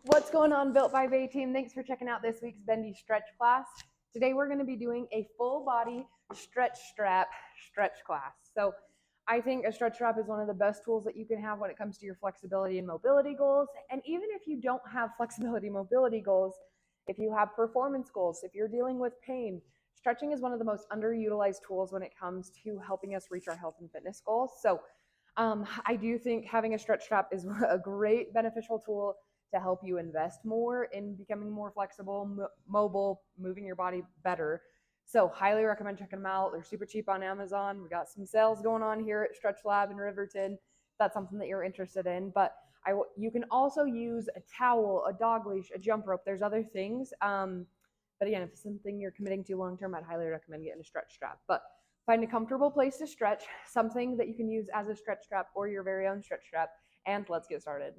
What's going on, Built by Bai team? Thanks for checking out this week's bendy stretch class. Today we're going to be doing a full body stretch strap stretch class. So I think a stretch strap is one of the best tools that you can have when it comes to your flexibility and mobility goals. And even if you don't have flexibility mobility goals, if you have performance goals, if you're dealing with pain, stretching is one of the most underutilized tools when it comes to helping us reach our health and fitness goals. So I do think having a stretch strap is a great beneficial tool to help you invest more in becoming more flexible, mobile, moving your body better. So highly recommend checking them out. They're super cheap on Amazon. We got some sales going on here at Stretch Lab in Riverton. If that's something that you're interested in. But you can also use a towel, a dog leash, a jump rope. There's other things. But again, if it's something you're committing to long term, I'd highly recommend getting a stretch strap. But find a comfortable place to stretch, something that you can use as a stretch strap or your very own stretch strap, and let's get started.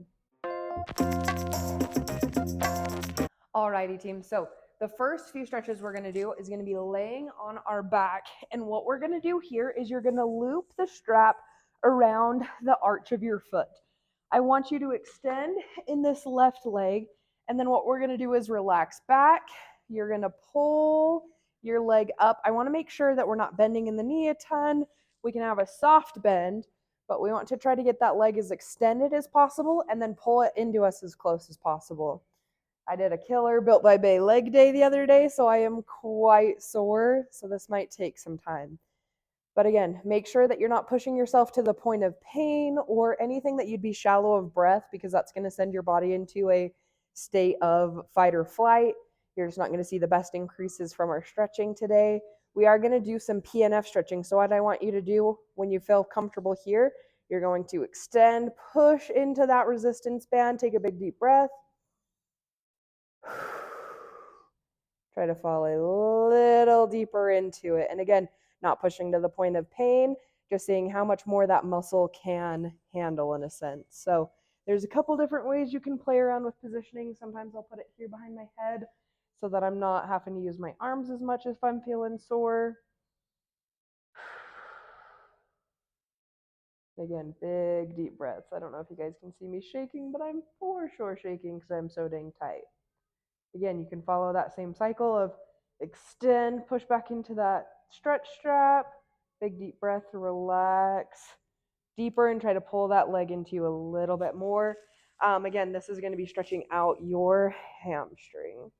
Alrighty, team. So the first few stretches we're going to do is going to be laying on our back. And what we're going to do here is you're going to loop the strap around the arch of your foot. I want you to extend in this left leg. And then what we're going to do is relax back. You're going to pull your leg up. I want to make sure that we're not bending in the knee a ton. We can have a soft bend, but we want to try to get that leg as extended as possible and then pull it into us as close as possible. I did a killer Built by Bai leg day the other day, so I am quite sore, so this might take some time. But again, make sure that you're not pushing yourself to the point of pain or anything that you'd be shallow of breath, because that's going to send your body into a state of fight or flight. You're just not going to see the best increases from our stretching today. We are going to do some PNF stretching. So what I want you to do when you feel comfortable here, you're going to extend, push into that resistance band, take a big deep breath. Try to fall a little deeper into it. And again, not pushing to the point of pain, just seeing how much more that muscle can handle in a sense. So there's a couple different ways you can play around with positioning. Sometimes I'll put it here behind my head so that I'm not having to use my arms as much if I'm feeling sore. Again, big deep breaths. I don't know if you guys can see me shaking, but I'm for sure shaking because I'm so dang tight. Again, you can follow that same cycle of extend, push back into that stretch strap, big deep breath, relax deeper, and try to pull that leg into you a little bit more. Again, this is going to be stretching out your hamstring.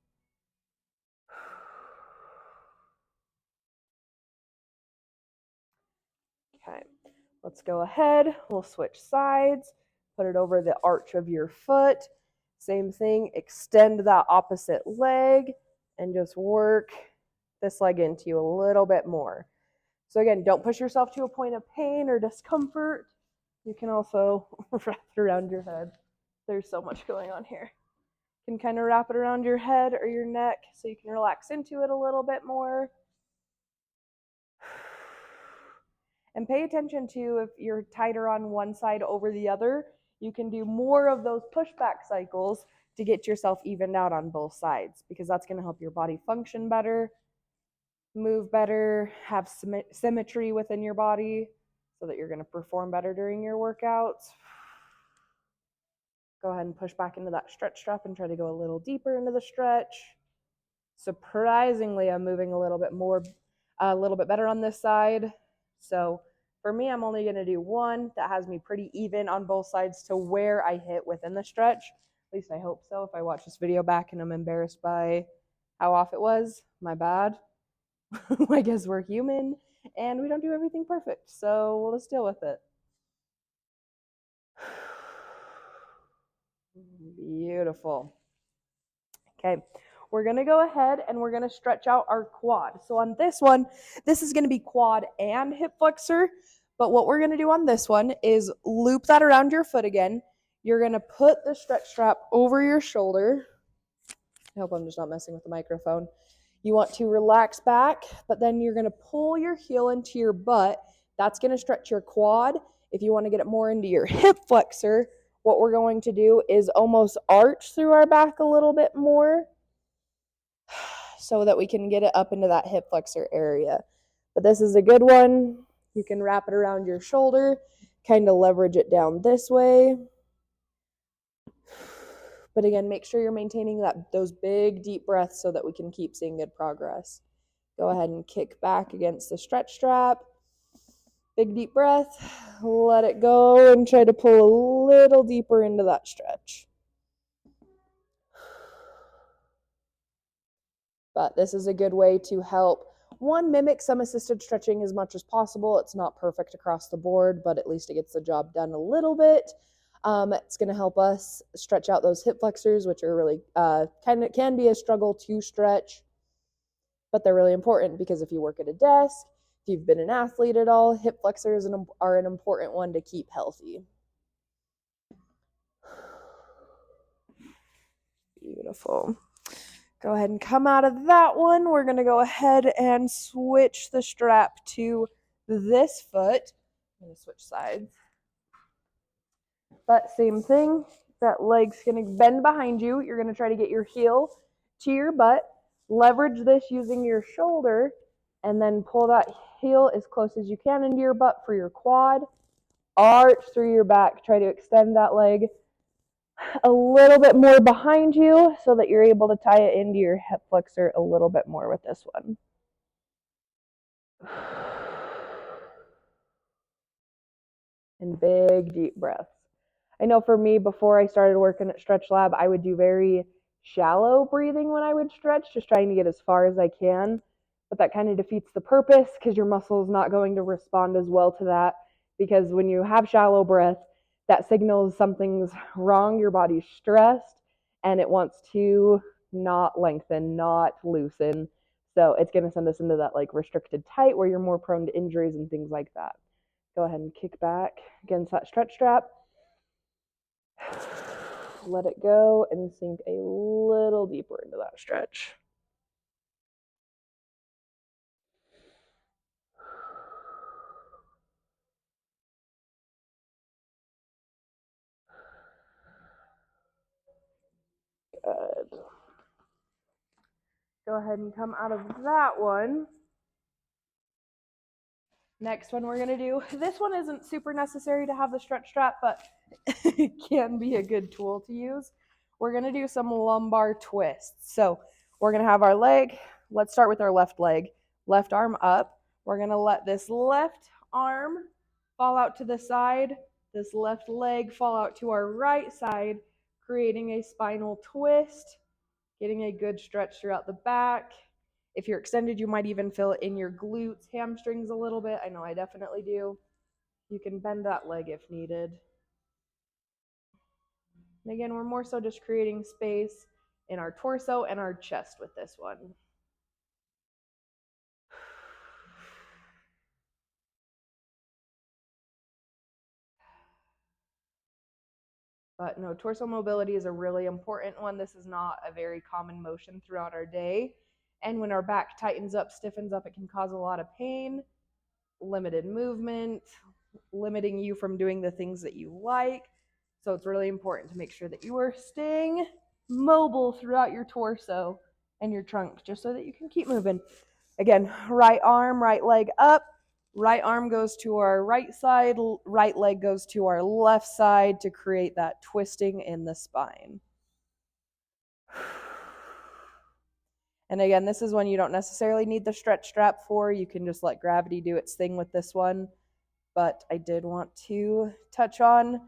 Okay, let's go ahead. We'll switch sides, put it over the arch of your foot. Same thing, extend that opposite leg and just work this leg into you a little bit more. So again, don't push yourself to a point of pain or discomfort. You can also wrap it around your head. There's so much going on here. You can kind of wrap it around your head or your neck so you can relax into it a little bit more. And pay attention to if you're tighter on one side over the other, you can do more of those pushback cycles to get yourself evened out on both sides, because that's going to help your body function better, move better, have symmetry within your body so that you're going to perform better during your workouts. Go ahead and push back into that stretch strap and try to go a little deeper into the stretch. Surprisingly, I'm moving a little bit better on this side. So for me, I'm only going to do one that has me pretty even on both sides to where I hit within the stretch. At least I hope so. If I watch this video back and I'm embarrassed by how off it was, my bad. I guess we're human and we don't do everything perfect. So we'll just deal with it. Beautiful. Okay. We're going to go ahead and we're going to stretch out our quad. So on this one, this is going to be quad and hip flexor. But what we're going to do on this one is loop that around your foot again. You're going to put the stretch strap over your shoulder. I hope I'm just not messing with the microphone. You want to relax back, but then you're going to pull your heel into your butt. That's going to stretch your quad. If you want to get it more into your hip flexor, what we're going to do is almost arch through our back a little bit more, so that we can get it up into that hip flexor area. But this is a good one. You can wrap it around your shoulder, kind of leverage it down this way. But again, make sure you're maintaining those big deep breaths so that we can keep seeing good progress. Go ahead and kick back against the stretch strap. Big deep breath. Let it go and try to pull a little deeper into that stretch. But this is a good way to help, one, mimic some assisted stretching as much as possible. It's not perfect across the board, but at least it gets the job done a little bit. It's going to help us stretch out those hip flexors, which are really can be a struggle to stretch, but they're really important because if you work at a desk, if you've been an athlete at all, hip flexors are an important one to keep healthy. Beautiful. Go ahead and come out of that one. We're going to go ahead and switch the strap to this foot. I'm going to switch sides. But same thing. That leg's going to bend behind you. You're going to try to get your heel to your butt. Leverage this using your shoulder and then pull that heel as close as you can into your butt for your quad. Arch through your back. Try to extend that leg a little bit more behind you so that you're able to tie it into your hip flexor a little bit more with this one. And big deep breaths. I know for me, before I started working at Stretch Lab, I would do very shallow breathing when I would stretch, just trying to get as far as I can. But that kind of defeats the purpose because your muscle is not going to respond as well to that. Because when you have shallow breath, that signals something's wrong, your body's stressed, and it wants to not lengthen, not loosen. So it's going to send us into that like restricted tight where you're more prone to injuries and things like that. Go ahead and kick back against that stretch strap. Let it go and sink a little deeper into that stretch. Good. Go ahead and come out of that one. Next one we're going to do, this one isn't super necessary to have the stretch strap, but it can be a good tool to use. We're going to do some lumbar twists. So we're going to have our leg. Let's start with our left leg. Left arm up. We're going to let this left arm fall out to the side. This left leg fall out to our right side, creating a spinal twist, getting a good stretch throughout the back. If you're extended, you might even feel it in your glutes, hamstrings a little bit. I know I definitely do. You can bend that leg if needed. And again, we're more so just creating space in our torso and our chest with this one. But no, torso mobility is a really important one. This is not a very common motion throughout our day. And when our back tightens up, stiffens up, it can cause a lot of pain, limited movement, limiting you from doing the things that you like. So it's really important to make sure that you are staying mobile throughout your torso and your trunk just so that you can keep moving. Again, right arm, right leg up. Right arm goes to our right side, right leg goes to our left side to create that twisting in the spine. And again, this is one you don't necessarily need the stretch strap for. You can just let gravity do its thing with this one. But I did want to touch on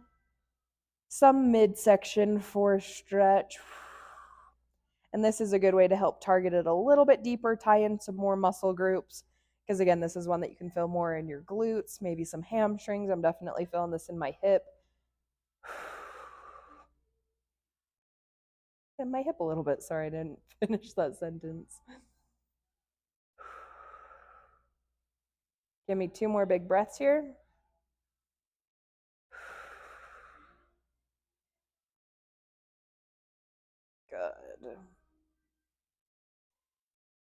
some midsection for stretch. And this is a good way to help target it a little bit deeper, tie in some more muscle groups. Because again, this is one that you can feel more in your glutes, maybe some hamstrings. I'm definitely feeling this in my hip. And my hip a little bit. Sorry, I didn't finish that sentence. Give me 2 more big breaths here. Good.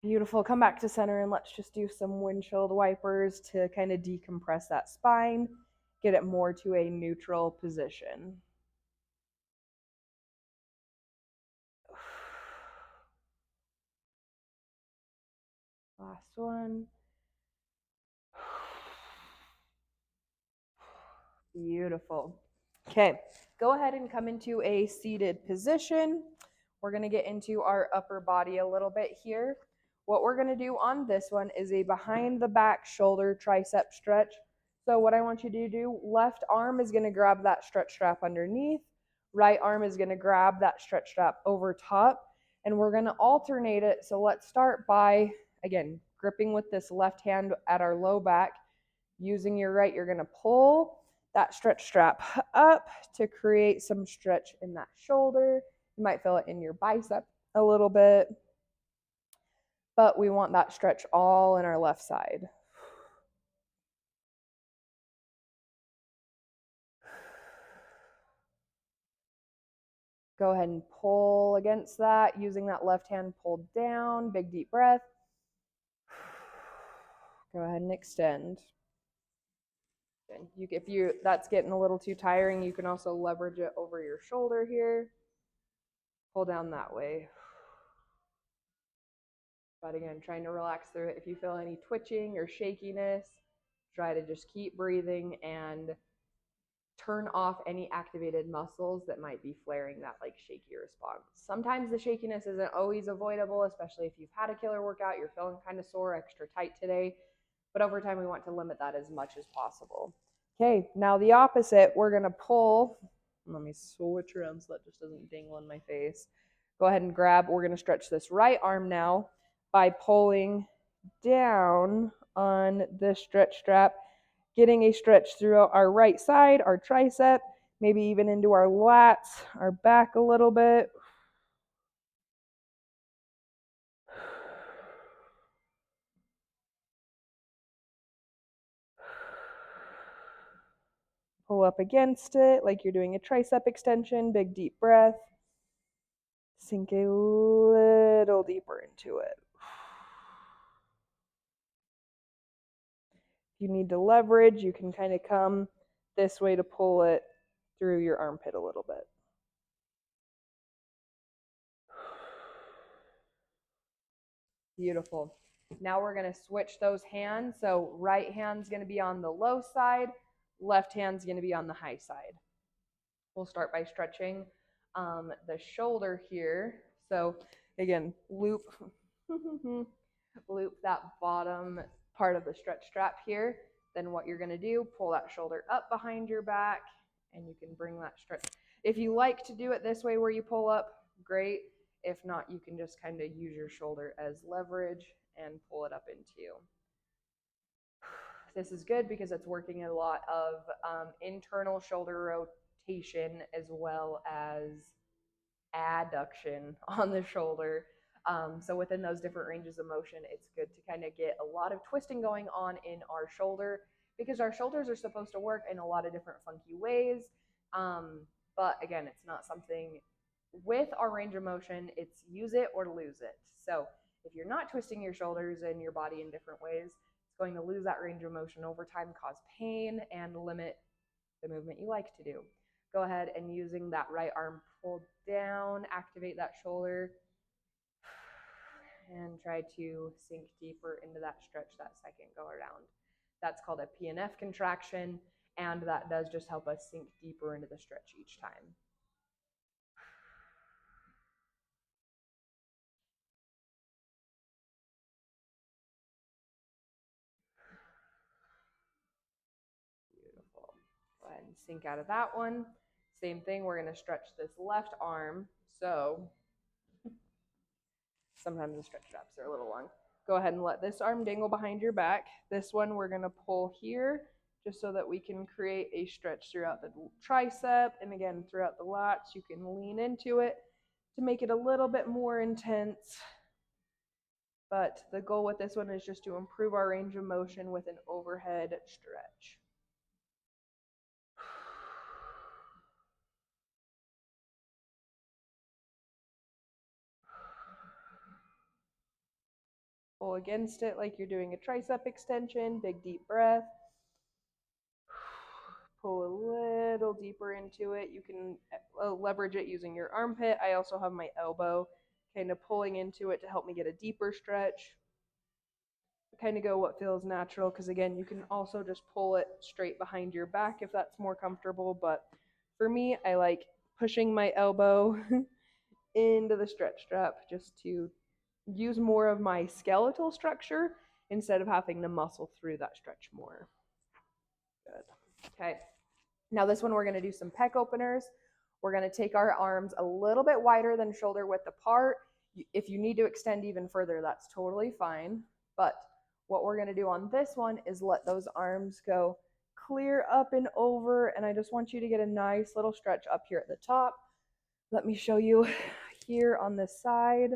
Beautiful. Come back to center and let's just do some windshield wipers to kind of decompress that spine, get it more to a neutral position. Last one. Beautiful. Okay, go ahead and come into a seated position. We're going to get into our upper body a little bit here. What we're going to do on this one is a behind the back shoulder tricep stretch. So what I want you to do, left arm is going to grab that stretch strap underneath. Right arm is going to grab that stretch strap over top. And we're going to alternate it. So let's start by, again, gripping with this left hand at our low back. Using your right, you're going to pull that stretch strap up to create some stretch in that shoulder. You might feel it in your bicep a little bit, but we want that stretch all in our left side. Go ahead and pull against that, using that left hand pulled down. Big deep breath. Go ahead and extend. If that's getting a little too tiring, you can also leverage it over your shoulder here. Pull down that way. But again, trying to relax through it. If you feel any twitching or shakiness, try to just keep breathing and turn off any activated muscles that might be flaring that like shaky response. Sometimes the shakiness isn't always avoidable, especially if you've had a killer workout, you're feeling kind of sore, extra tight today. But over time, we want to limit that as much as possible. Okay, now the opposite, we're going to pull. Let me switch around so that just doesn't dangle in my face. Go ahead and grab. We're going to stretch this right arm now by pulling down on this stretch strap, getting a stretch throughout our right side, our tricep, maybe even into our lats, our back a little bit. Pull up against it like you're doing a tricep extension. Big deep breath. Sink a little deeper into it. If you need to leverage, you can kind of come this way to pull it through your armpit a little bit. Beautiful. Now we're going to switch those hands. So right hand's going to be on the low side, left hand's going to be on the high side. We'll start by stretching the shoulder here. So again, loop loop that bottom part of the stretch strap here. Then what you're going to do, pull that shoulder up behind your back, and you can bring that stretch. If you like to do it this way where you pull up, great. If not, you can just kind of use your shoulder as leverage and pull it up into you. This is good because it's working a lot of internal shoulder rotation as well as adduction on the shoulder. So within those different ranges of motion, it's good to kind of get a lot of twisting going on in our shoulder because our shoulders are supposed to work in a lot of different funky ways. But again, it's not something with our range of motion, it's use it or lose it. So if you're not twisting your shoulders and your body in different ways, it's going to lose that range of motion over time, cause pain, and limit the movement you like to do. Go ahead and using that right arm pulled down, activate that shoulder, and try to sink deeper into that stretch that second go around. That's called a PNF contraction, and that does just help us sink deeper into the stretch each time. Beautiful. Go ahead and sink out of that one. Same thing, we're going to stretch this left arm. So sometimes the stretch straps are a little long. Go ahead and let this arm dangle behind your back. This one we're going to pull here just so that we can create a stretch throughout the tricep and again throughout the lats. You can lean into it to make it a little bit more intense. But the goal with this one is just to improve our range of motion with an overhead stretch. Pull against it like you're doing a tricep extension. Big deep breath. Pull a little deeper into it. You can leverage it using your armpit. I also have my elbow kind of pulling into it to help me get a deeper stretch. Kind of go what feels natural because again, you can also just pull it straight behind your back if that's more comfortable, but For me, I like pushing my elbow into the stretch strap just to use more of my skeletal structure instead of having to muscle through that stretch more. Good. Okay. Now this one we're going to do some pec openers. We're going to take our arms a little bit wider than shoulder width apart. If you need to extend even further, that's totally fine. But what we're going to do on this one is let those arms go clear up and over. And I just want you to get a nice little stretch up here at the top. Let me show you here on this side.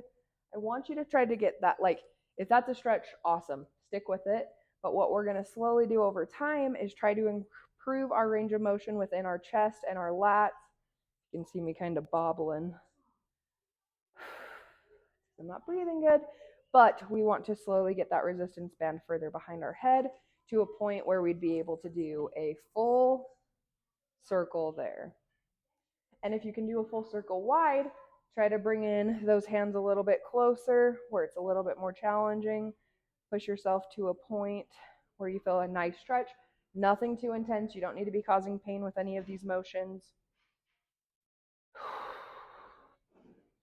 I want you to try to get that, like, if that's a stretch, awesome, stick with it. But what we're going to slowly do over time is try to improve our range of motion within our chest and our lats. You can see me kind of bobbling. I'm not breathing good, but we want to slowly get that resistance band further behind our head to a point where we'd be able to do a full circle there. And if you can do a full circle wide, try to bring in those hands a little bit closer where it's a little bit more challenging. Push yourself to a point where you feel a nice stretch. Nothing too intense. You don't need to be causing pain with any of these motions.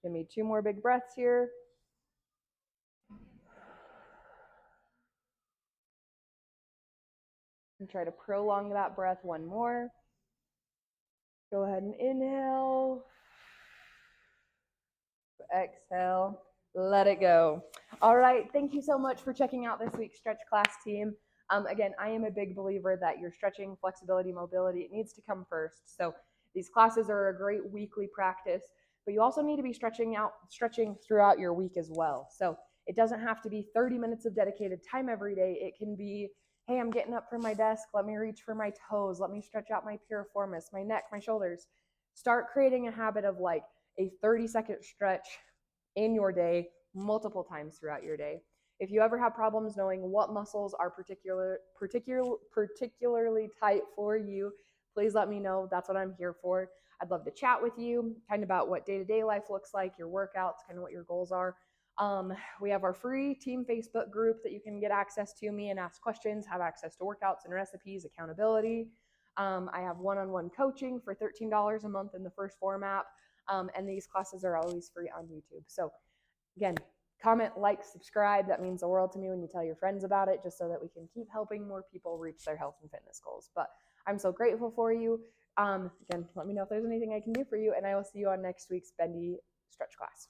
Give me 2 more big breaths here. And try to prolong that breath 1 more. Go ahead and inhale. Exhale. Let it go. All right. Thank you so much for checking out this week's stretch class, team. Again, I am a big believer that your stretching, flexibility, mobility, it needs to come first. So these classes are a great weekly practice, but you also need to be stretching throughout your week as well. So it doesn't have to be 30 minutes of dedicated time every day. It can be, hey, I'm getting up from my desk. Let me reach for my toes. Let me stretch out my piriformis, my neck, my shoulders. Start creating a habit of like a 30-second stretch in your day multiple times throughout your day. If you ever have problems knowing what muscles are particularly tight for you, please let me know. That's what I'm here for. I'd love to chat with you kind of about what day-to-day life looks like, your workouts, kind of what your goals are. We have our free team Facebook group that you can get access to me and ask questions, have access to workouts and recipes, accountability. I have one-on-one coaching for $13 a month in the first format. And these classes are always free on YouTube. So again, comment, like, subscribe. That means the world to me when you tell your friends about it, just so that we can keep helping more people reach their health and fitness goals. But I'm so grateful for you. Again, let me know if there's anything I can do for you, and I will see you on next week's Bendy Stretch class.